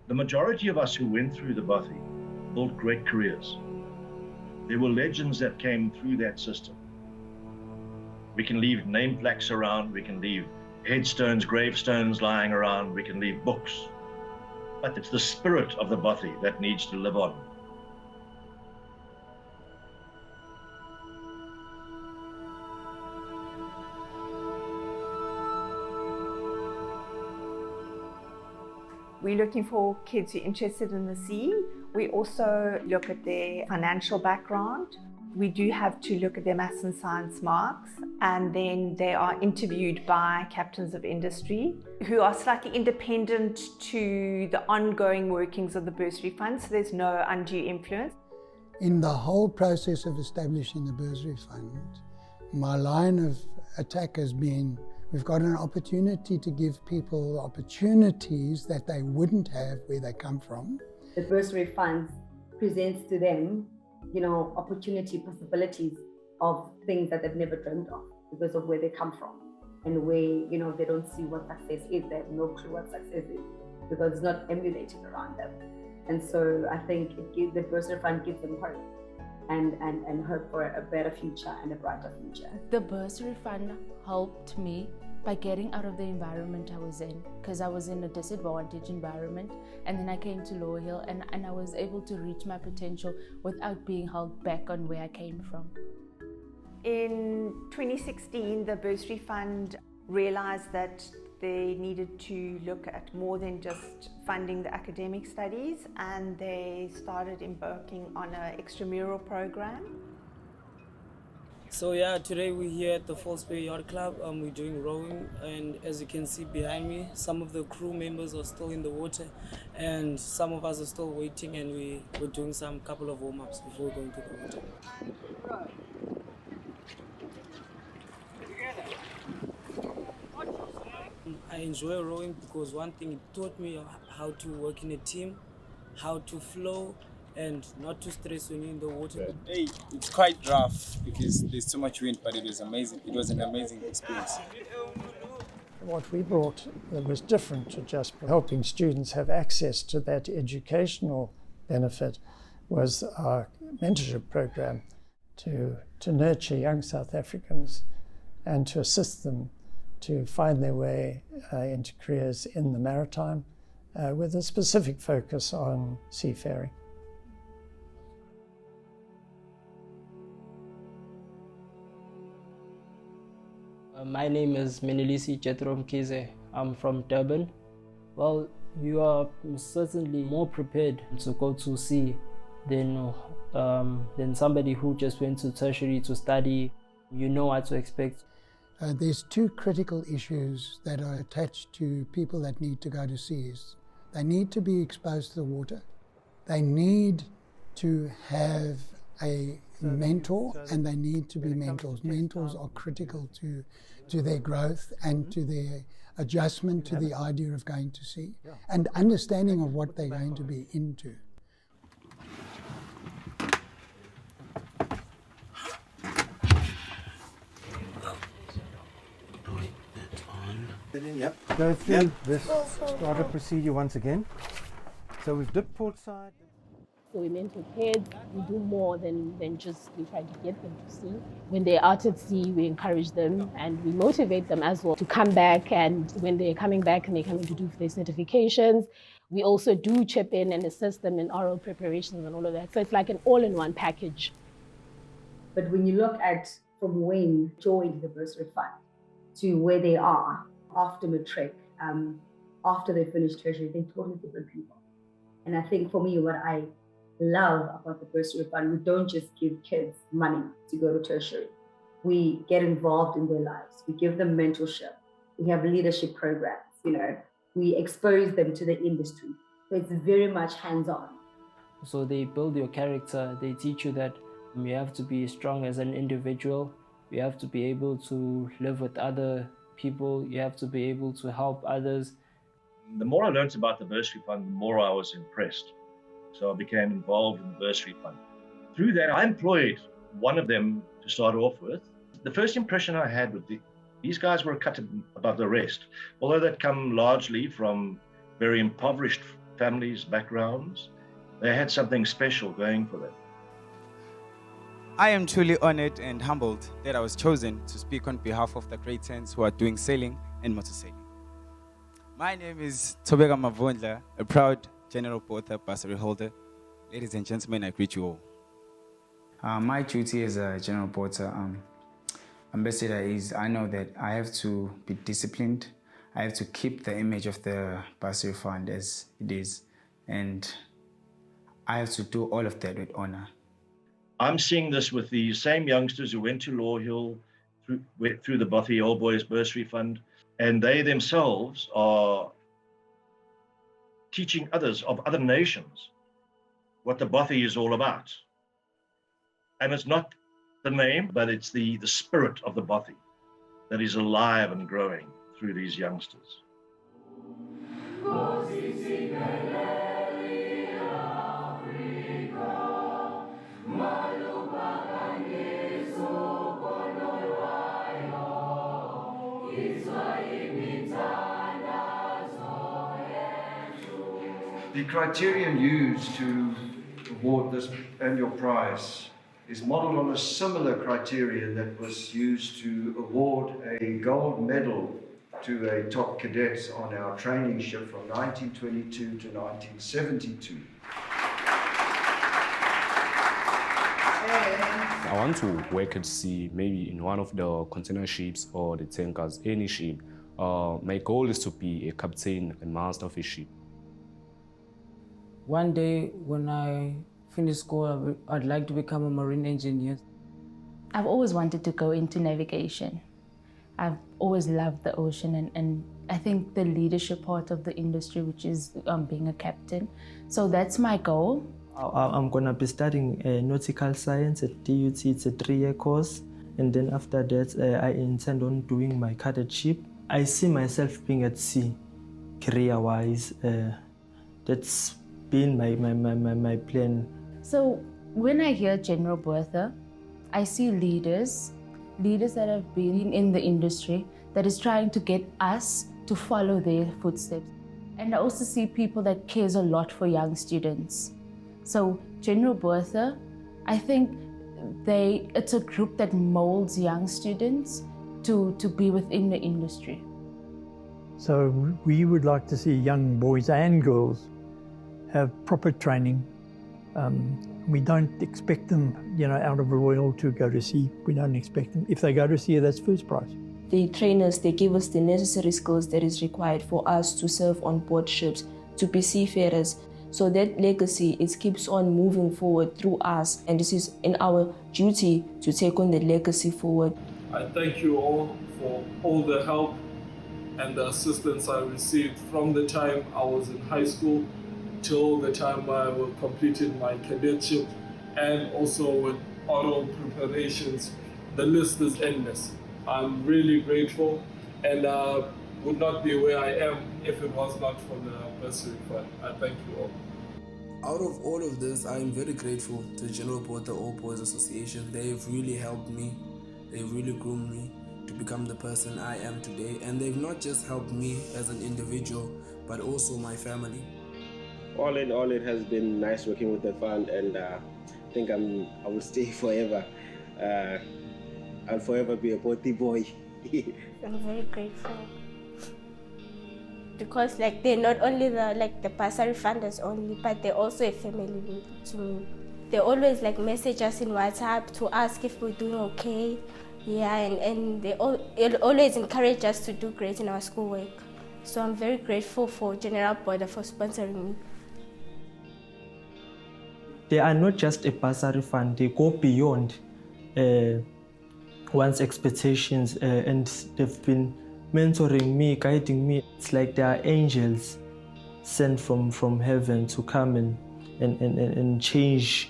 The majority of us who went through the Bothy built great careers. There were legends that came through that system. We can leave name plaques around, we can leave headstones, gravestones lying around, we can leave books. But it's the spirit of the Bothy that needs to live on. We're looking for kids who are interested in the sea. We also look at their financial background. We do have to look at their maths and science marks, and then they are interviewed by captains of industry who are slightly independent to the ongoing workings of the bursary fund, so there's no undue influence. In the whole process of establishing the bursary fund, my line of attack has been, we've got an opportunity to give people opportunities that they wouldn't have where they come from. The bursary fund presents to them, opportunity, possibilities of things that they've never dreamed of because of where they come from and where, they don't see what success is. They have no clue what success is because it's not emulated around them. And so I think the bursary fund gives them hope and hope for a better future and a brighter future. The bursary fund helped me by getting out of the environment I was in, because I was in a disadvantaged environment, and then I came to Lower Hill and I was able to reach my potential without being held back on where I came from. In 2016, the bursary fund realized that they needed to look at more than just funding the academic studies, and they started embarking on an extramural program. So yeah, today we're here at the False Bay Yacht Club. We're doing rowing, and as you can see behind me, some of the crew members are still in the water and some of us are still waiting, and we're doing some couple of warm-ups before going to the water. I enjoy rowing because one thing, it taught me how to work in a team, how to flow, and not to stress when you're in the water. Hey, it's quite rough because there's too much wind, but it was amazing. It was an amazing experience. What we brought that was different to just helping students have access to that educational benefit was our mentorship program to nurture young South Africans and to assist them to find their way into careers in the maritime with a specific focus on seafaring. My name is Menelisi Jetrom Kize. I'm from Durban. Well, you are certainly more prepared to go to sea than somebody who just went to tertiary to study. You know what to expect. There's two critical issues that are attached to people that need to go to seas. They need to be exposed to the water. They need to have a mentor, and they need to be mentors. Mentors are critical to their growth and to their adjustment to the idea of going to sea and understanding of what they're going to be into. Yep. Go through this starter procedure once again. So we've dipped port side. So we mentor kids. We do more than just we try to get them to sea. When they're out at sea, we encourage them and we motivate them as well to come back. And when they're coming back and they're coming to do their certifications, we also do chip in and assist them in oral preparations and all of that. So it's like an all-in-one package. But when you look at from when they joined the bursary fund to where they are after matric, after they finish tertiary, they're totally different people. And I think for me, what I love about the bursary fund, we don't just give kids money to go to tertiary. We get involved in their lives. We give them mentorship. We have leadership programs, we expose them to the industry. So it's very much hands-on. So they build your character. They teach you that you have to be strong as an individual. You have to be able to live with other people. You have to be able to help others. The more I learned about the bursary fund, the more I was impressed. So I became involved in the bursary fund. Through that, I employed one of them to start off with. The first impression I had with these guys were cut above the rest. Although they'd come largely from very impoverished families, backgrounds. They had something special going for them. I am truly honored and humbled that I was chosen to speak on behalf of the grade 10s who are doing sailing and motor sailing. My name is Tobeka Mavondla, a proud General Porter bursary holder. Ladies and gentlemen, I greet you all. My duty as a General Porter ambassador is I know that I have to be disciplined. I have to keep the image of the bursary fund as it is, and I have to do all of that with honor. I'm seeing this with the same youngsters who went to Law Hill through the Bothy Old Boys Bursary Fund, and they themselves are teaching others of other nations what the Bothy is all about. And it's not the name, but it's the spirit of the Bothy that is alive and growing through these youngsters. The criterion used to award this annual prize is modelled on a similar criterion that was used to award a gold medal to a top cadet on our training ship from 1922 to 1972. I want to work at sea, maybe in one of the container ships or the tankers, any ship. My goal is to be a captain and master of a ship. One day when I finish school, I'd like to become a marine engineer. I've always wanted to go into navigation. I've always loved the ocean and I think the leadership part of the industry, which is being a captain. So that's my goal. I'm going to be studying nautical science at DUT. It's a 3-year course. And then after that, I intend on doing my cadetship. I see myself being at sea, career-wise. That's been my plan. So when I hear General Bertha, I see leaders that have been in the industry that is trying to get us to follow their footsteps. And I also see people that cares a lot for young students. So General Bertha, I think it's a group that molds young students to be within the industry. So we would like to see young boys and girls have proper training. We don't expect them, out of Royal to go to sea. We don't expect them. If they go to sea, that's first prize. The trainers, they give us the necessary skills that is required for us to serve on board ships, to be seafarers. So that legacy, it keeps on moving forward through us, and this is in our duty to take on the legacy forward. I thank you all for all the help and the assistance I received from the time I was in high school till the time I completed my cadetship, and also with oral preparations. The list is endless. I'm really grateful, and would not be where I am if it was not for the bursary fund. I thank you all. Out of all of this, I am very grateful to General Porter All Boys Association. They've really helped me. They've really groomed me to become the person I am today. And they've not just helped me as an individual, but also my family. All in all, it has been nice working with the fund, and I think I will stay forever. I'll forever be a Bothy boy. I'm very grateful because they're not only the bursary funders only, but they're also a family to me. They always message us in WhatsApp to ask if we're doing okay. Yeah, and they always encourage us to do great in our schoolwork. So I'm very grateful for General Porter for sponsoring me. They are not just a bursary fund, they go beyond one's expectations, and they've been mentoring me, guiding me. It's like they are angels sent from heaven to come and change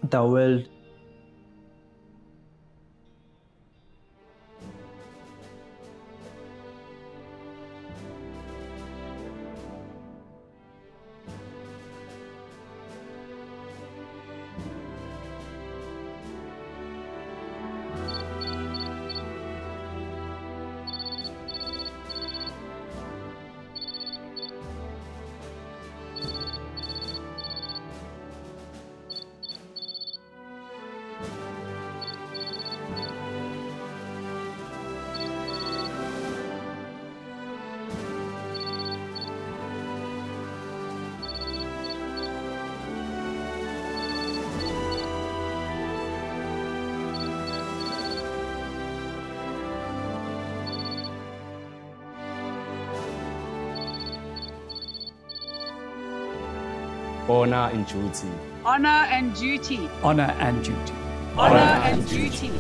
the world. honor and duty, honor and duty, honor and duty, honor and duty.